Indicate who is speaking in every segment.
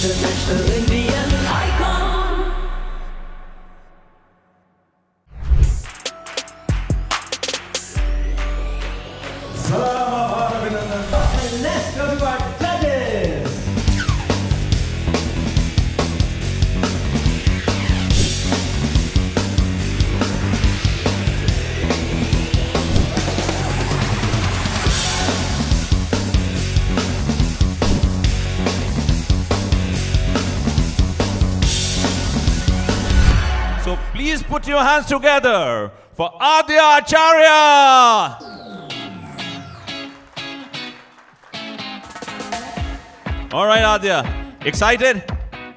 Speaker 1: the national Indian icon.
Speaker 2: Selamat Abhinandan.
Speaker 1: Let's go to our judges.
Speaker 2: So please put your hands together for Adya Acharya. All right, Adya. Excited?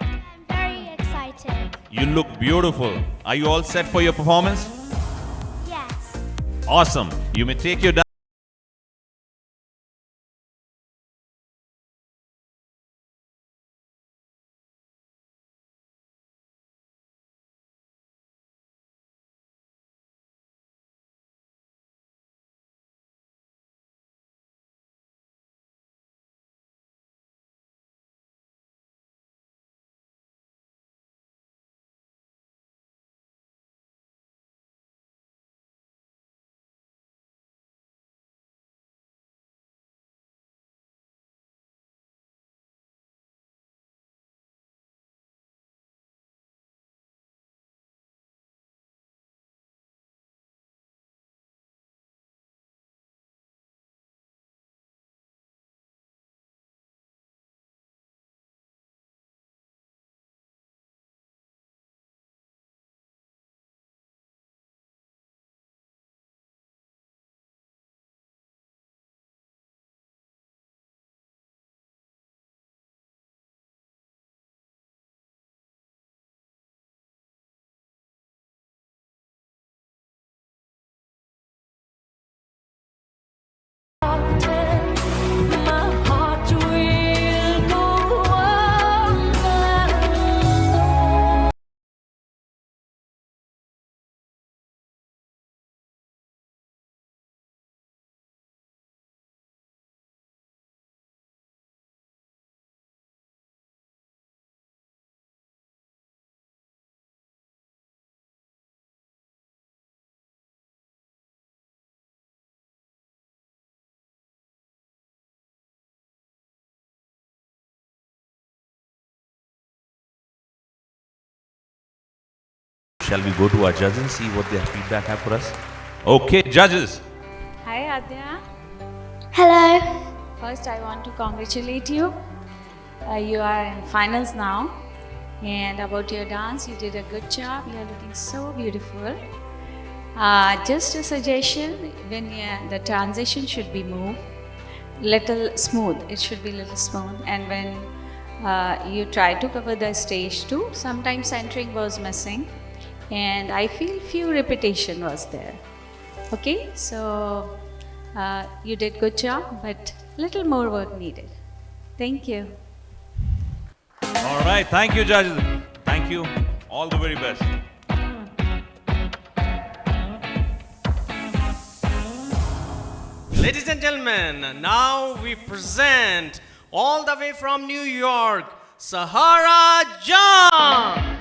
Speaker 3: I'm very excited.
Speaker 2: You look beautiful. Are you all set for your performance?
Speaker 3: Yes.
Speaker 2: Awesome. You may take your
Speaker 1: My heart will go on.
Speaker 2: Shall we go to our judges and see what their feedback have for us? Okay, judges.
Speaker 4: Hi Adya.
Speaker 3: Hello.
Speaker 4: First, I want to congratulate you. You are in finals now. And about your dance, you did a good job. You are looking so beautiful. Just a suggestion: when the transition should be moved, little smooth. It should be little smooth. And when you try to cover the stage too, sometimes centering was missing, and I feel few repetition was there. Okay, so you did good job, but little more work needed. Thank you.
Speaker 2: All right, thank you, judges. Thank you. All the very best.
Speaker 5: Ladies and gentlemen, now we present all the way from New York, Sahara John.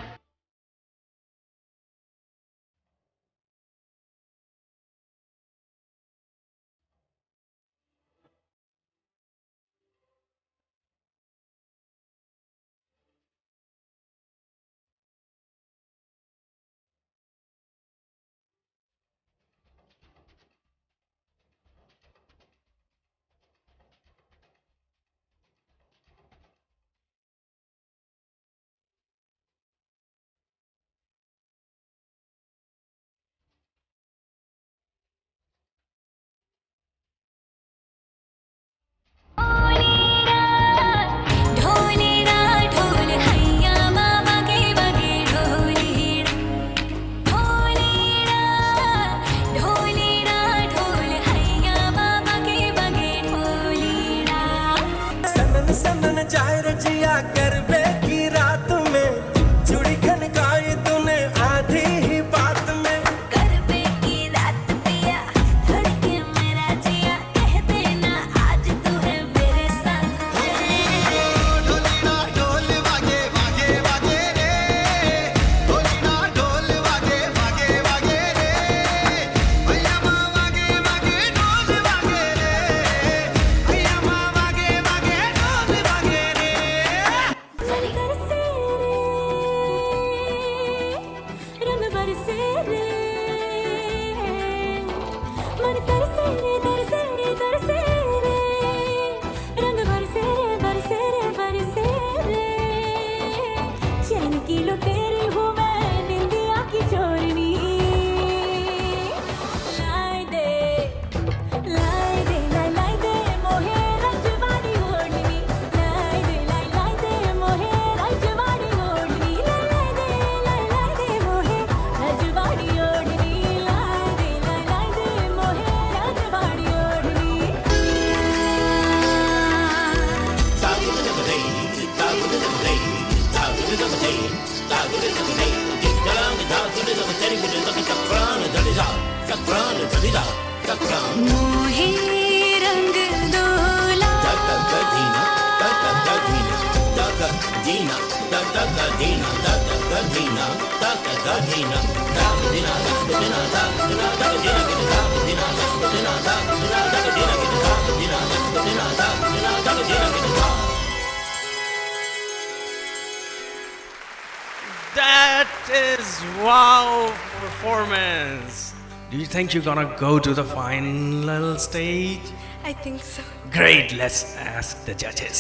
Speaker 5: That is wow performance. Do you think you're gonna go to the final stage?
Speaker 6: I think so.
Speaker 5: Great, let's ask the judges.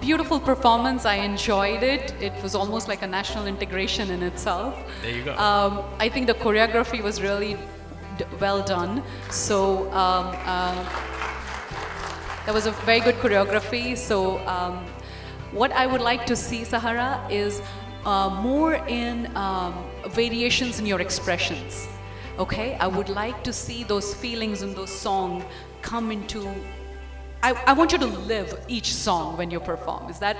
Speaker 7: Beautiful performance. I enjoyed it. It was almost like a national integration in itself.
Speaker 5: There you go.
Speaker 7: I think the choreography was really well done. So that was a very good choreography. So what I would like to see, Sahara, is more in variations in your expressions. Okay, I would like to see those feelings in those songs come into. I want you to live each song when you perform. Is that?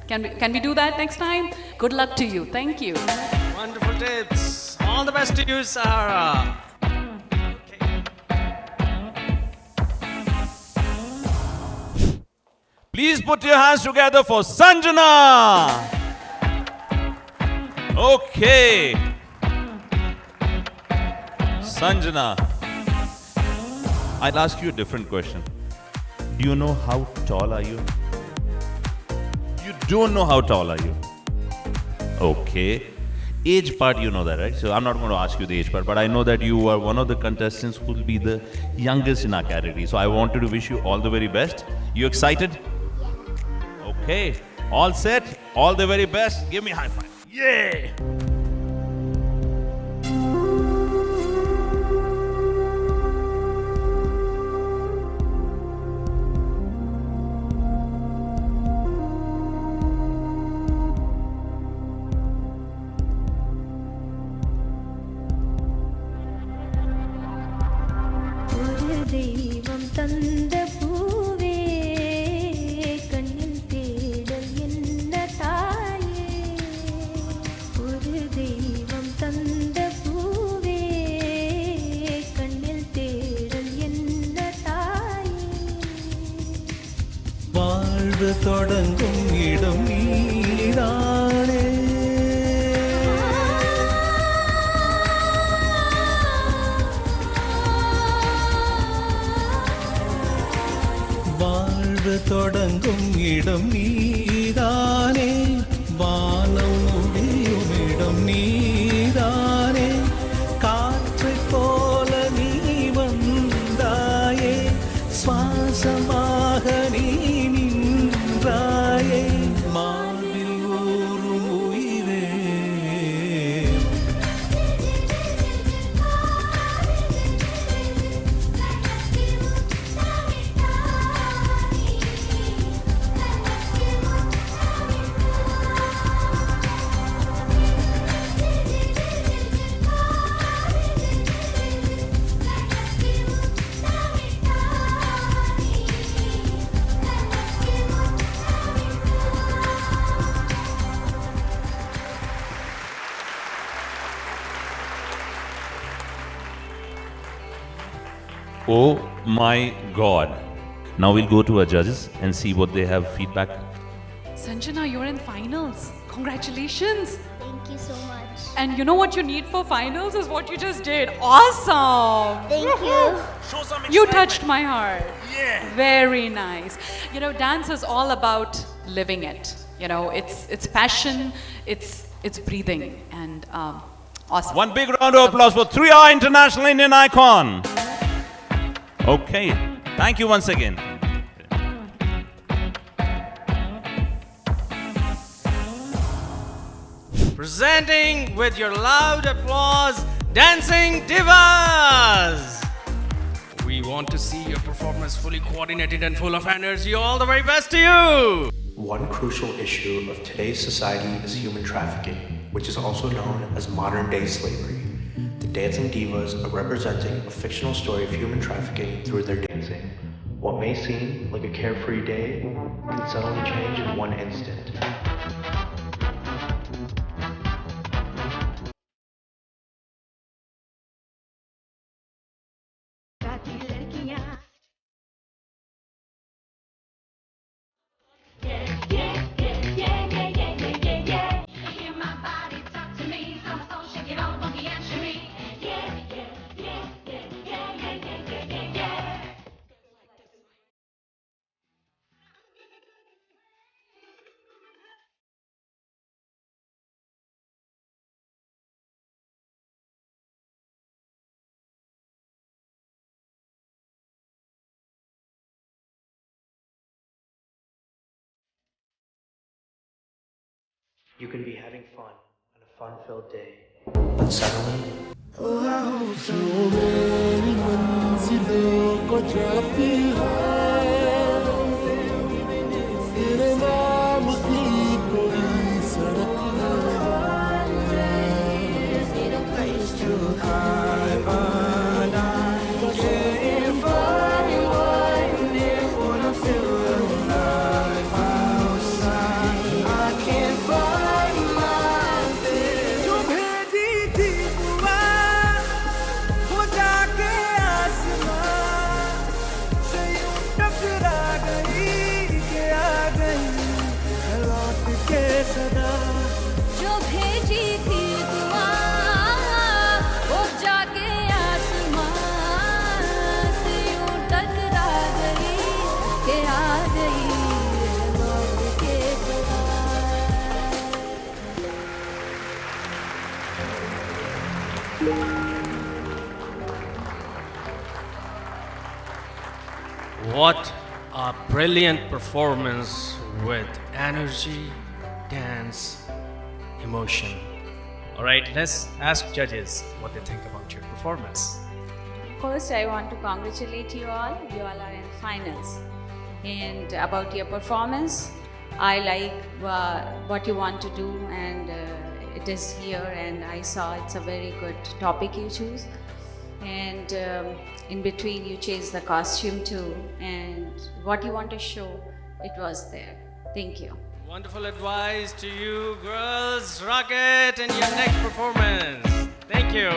Speaker 7: Can we do that next time? Good luck to you. Thank you.
Speaker 5: Wonderful tips. All the best to you, Sahara. Okay.
Speaker 2: Please put your hands together for Sanjana. Okay. Sanjana, I'll ask you a different question. Do you know how tall are you? You don't know how tall are you? Okay. Age part, you know that, right? So I'm not going to ask you the age part, but I know that you are one of the contestants who will be the youngest in our category. So I wanted to wish you all the very best. You excited? Okay. All set? All the very best? Give me a high five. Yeah!
Speaker 1: ஒரு தெய்வம் தந்த பூவே கண்ணில் தேடல் என்ன தாயே ஒரு தெய்வம் தந்த பூவே கண்ணில் தேடல் என்ன தாயே
Speaker 8: வாழ்வு தொடங்கும் இடம் நீதானே வாழ்வு தொடங்கும் இடம் நீதானே வானம் முடியும் இடம் நீதானே காற்றைப் போல நீ வந்தாயே சுவாசமாக நீ நின்றாயே மார்பில் ஊறும் உயிரே
Speaker 2: Oh my God. Now we'll go to our judges and see what they have feedback.
Speaker 7: Sanjana, you're in finals. Congratulations.
Speaker 3: Thank you so much.
Speaker 7: And you know what you need for finals is what you just did. Awesome.
Speaker 3: Thank you.
Speaker 2: Show some
Speaker 7: You touched my heart.
Speaker 2: Yeah.
Speaker 7: Very nice. You know, dance is all about living it. You know, it's passion, it's breathing, and awesome.
Speaker 2: One big round of applause for 3R International Indian Icon. Okay. Thank you once again.
Speaker 5: Presenting with your loud applause, Dancing Divas. We want to see your performance fully coordinated and full of energy. All the very best to you.
Speaker 9: One crucial issue of today's society is human trafficking, which is also known as modern-day slavery. The Dancing Divas are representing a fictional story of human trafficking through their dancing. What may seem like a carefree day can suddenly change in one instant. You could be having fun on a fun-filled day, but suddenly
Speaker 8: जो भेजी थी दुआ वो जाके आसमां से यूं टकरा गई कि आ गई लौट के सदा
Speaker 1: जो भेजी थी दुआ वो जाके आसमां से यूं टकरा गई कि आ गई लौट के सदा।
Speaker 5: What a brilliant performance with energy, dance, emotion. All right, let's ask judges what they think about your performance.
Speaker 4: First, I want to congratulate you all. You all are in finals. And about your performance, I like what you want to do, and it is here. And I saw it's a very good topic you choose. And in between, you changed the costume too. And what you want to show, it was there. Thank you.
Speaker 5: Wonderful advice to you, girls. Rocket in your next performance. Thank you.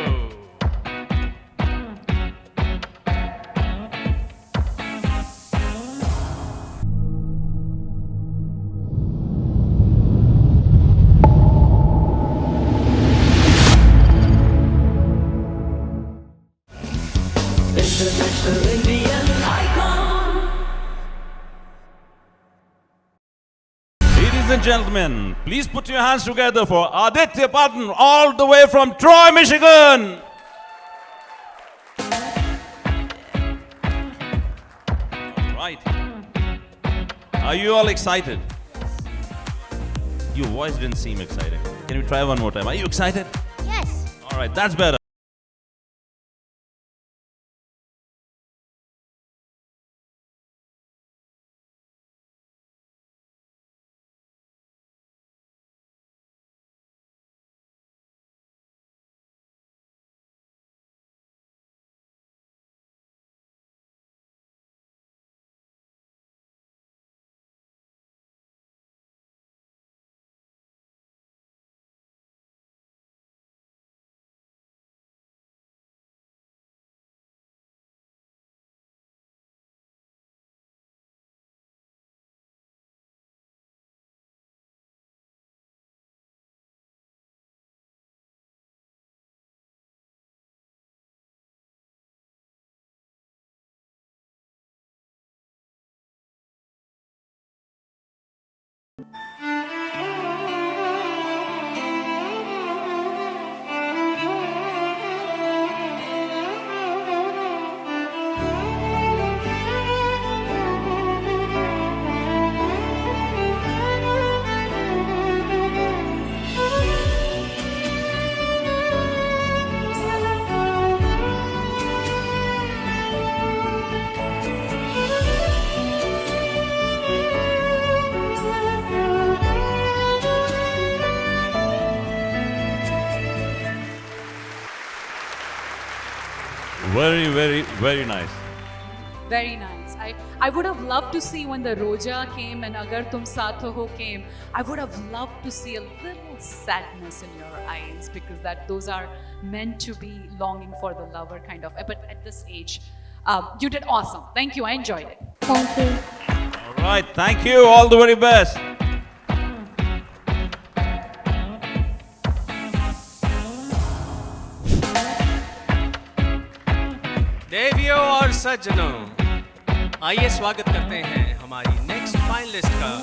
Speaker 2: Ladies and gentlemen, please put your hands together for Aditya Patan, all the way from Troy, Michigan. All right. Are you all excited? Your voice didn't seem exciting. Can you try one more time? Are you excited?
Speaker 3: Yes.
Speaker 2: All right, that's better. Very, very, very nice.
Speaker 7: Very nice. I would have loved to see when the Roja came and Agar Tum Saath Ho came. I would have loved to see a little sadness in your eyes, because those are meant to be longing for the lover kind of. But at this age, you did awesome. Thank you. I enjoyed it.
Speaker 3: Thank you.
Speaker 2: All right, thank you. All the very best.
Speaker 5: देवियों और सज्जनों, आइए स्वागत करते हैं हमारी next finalist का,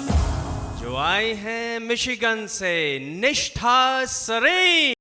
Speaker 5: जो आई हैं मिशिगन से, निष्ठा सरीन।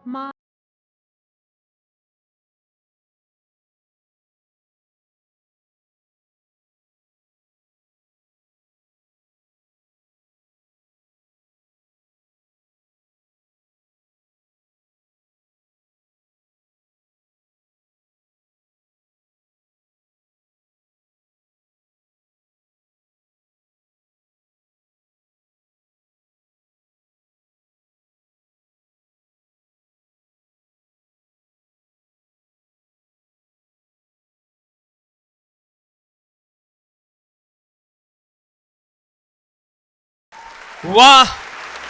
Speaker 5: वाह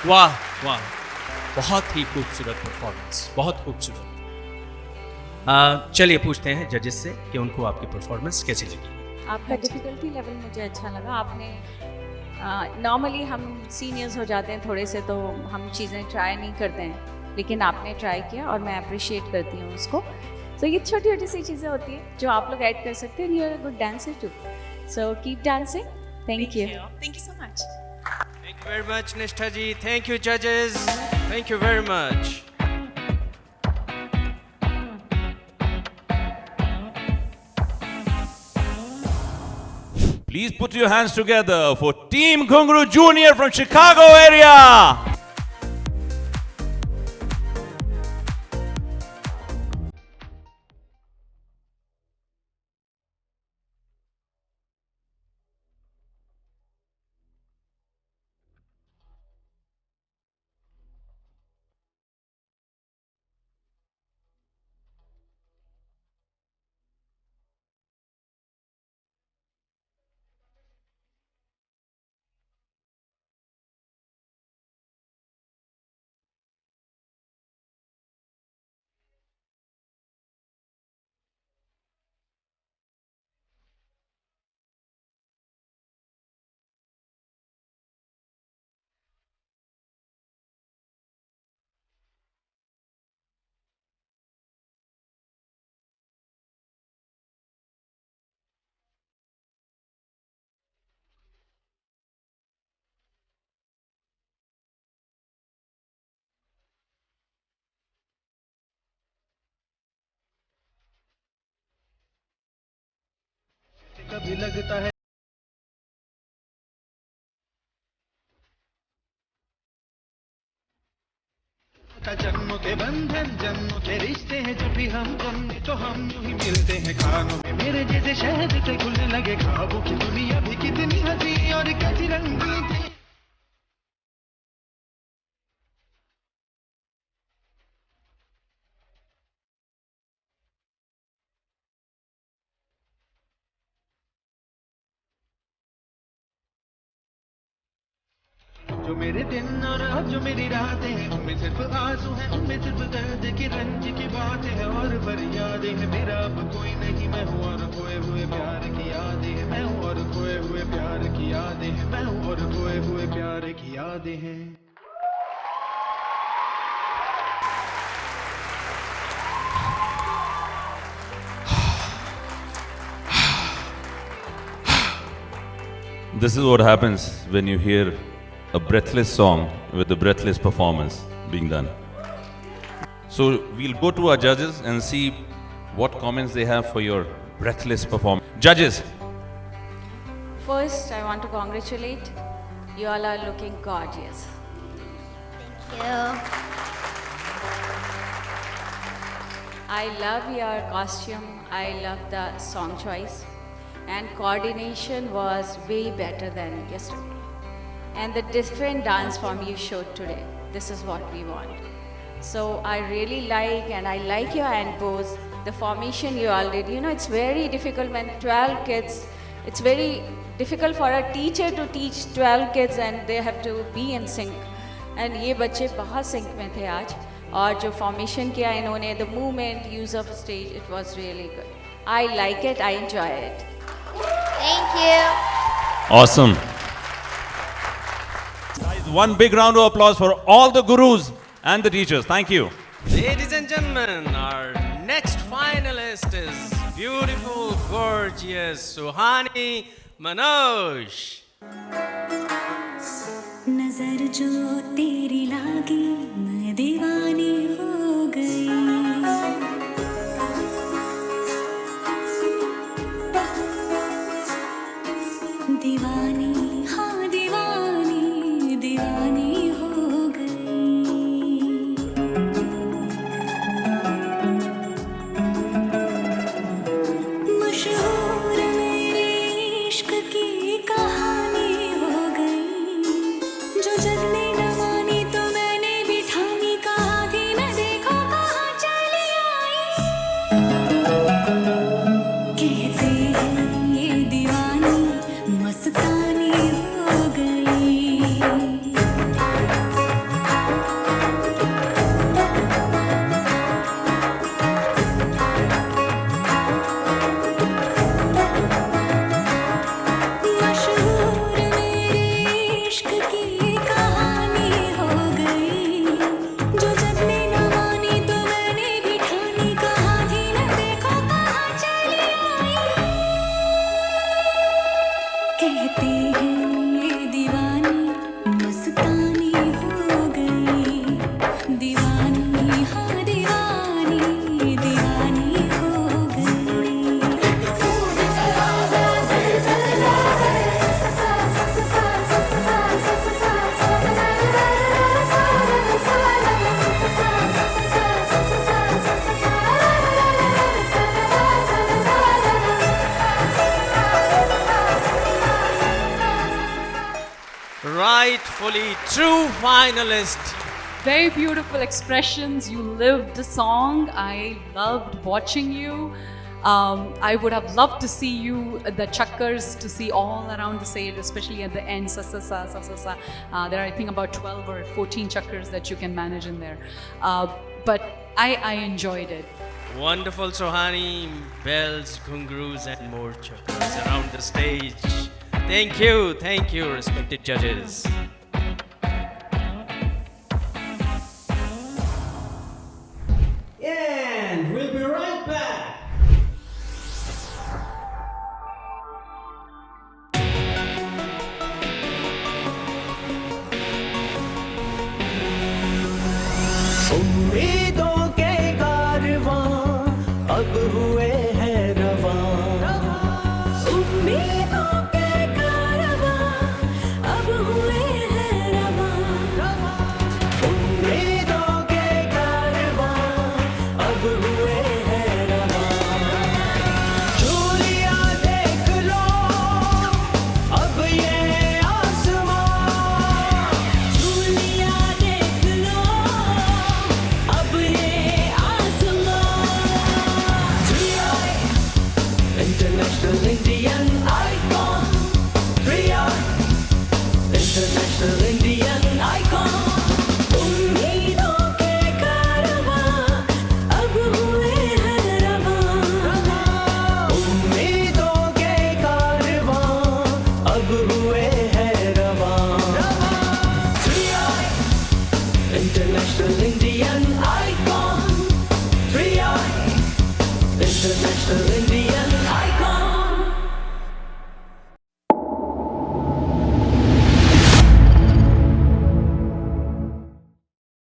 Speaker 5: वाह वाह, बहुत ही खूबसूरत परफॉर्मेंस, बहुत खूबसूरत। चलिए पूछते हैं जजेस से कि उनको आपकी परफॉर्मेंस कैसी लगी।
Speaker 4: आपका डिफ़िकल्टी लेवल मुझे अच्छा लगा। आपने नॉर्मली हम सीनियर्स हो जाते हैं थोड़े से, तो हम चीज़ें ट्राई नहीं करते हैं, लेकिन आपने ट्राई किया और मैं अप्रिशिएट करती हूँ उसको। तो ये छोटी छोटी सी चीज़ें होती हैं जो आप लोग ऐड कर सकते हैं। You are a good dancer too, so keep dancing. Thank you.
Speaker 7: Thank you so much.
Speaker 5: Thank you very much, Nishtha ji. Thank you, judges. Thank you very much.
Speaker 2: Please put your hands together for Team Ghungru Junior from Chicago area.
Speaker 8: कभी लगता है जन्मों के बंधन, जन्मों के रिश्ते हैं, जब भी हम जन्मे तो हम यूं ही मिलते हैं खानों में। मेरे जैसे शहद से खुलने लगे ख्वाबों की दुनिया भी कितनी हंसी और कैसी रंगीन थी। जो मेरे दिन और अब जो मेरी रातें हैं, उनमें सिर्फ आंसू हैं, उनमें सिर्फ दर्द की रंज की बातें हैं और फरियादें हैं। मेरा अब कोई नहीं, मैं हूँ और खोए हुए प्यार की यादें हैं। मैं हूँ और खोए हुए प्यार की यादें हैं। मैं हूँ और खोए हुए प्यार की यादें हैं।
Speaker 2: This is what happens when you hear a breathless song with a breathless performance being done. So we'll go to our judges and see what comments they have for your breathless performance. Judges,
Speaker 4: First, I want to congratulate you. All are looking gorgeous.
Speaker 3: Thank you.
Speaker 4: I love your costume. I love the song choice, and coordination was way better than yesterday. And the different dance form you showed today, this is what we want. So I really like, and I like your hand pose, the formation you all did. You know, it's very difficult when 12 kids, it's very difficult for a teacher to teach 12 kids and they have to be in sync. And ये बच्चे बहुत sync में थे आज, और जो formation किया इन्होंने, the movement, use of stage, it was really good. I like it, I enjoy it.
Speaker 3: Thank you.
Speaker 2: awesome. Guys, one big round of applause for all the gurus and the teachers. Thank you.
Speaker 5: Ladies and gentlemen, our next finalist is beautiful, gorgeous Suhani Manoj.
Speaker 6: नजर जो तेरी लागी मैं दीवानी हो
Speaker 5: beautifully. True finalist.
Speaker 7: Very beautiful expressions. You lived the song. I loved watching you. I would have loved to see you, the chakkars, to see all around the stage, especially at the end, sa sa sa sa sa sa. There are, I think, about 12 or 14 chakkars that you can manage in there. But I enjoyed it.
Speaker 5: Wonderful, Sohani. Bells, ghungroos, and more chakkars around the stage. Thank you, respected judges.
Speaker 6: And we'll be right back. उम्मीदों के कारवां अब हुए हैं रवां उम्मीदों के कारवां अब हुए हैं रवां उम्मीदों के कारवां अब हुए हैं रवां झूलियां देख लो अब ये आसमां झूलियां देख लो अब ये आसमां International Indian icon 3i International Indian icon उम्मीदों के कारवां अब हुए हैं रवां उम्मीदों के कारवां अब हुए हैं रवां 3i International Indian icon 3i International Indian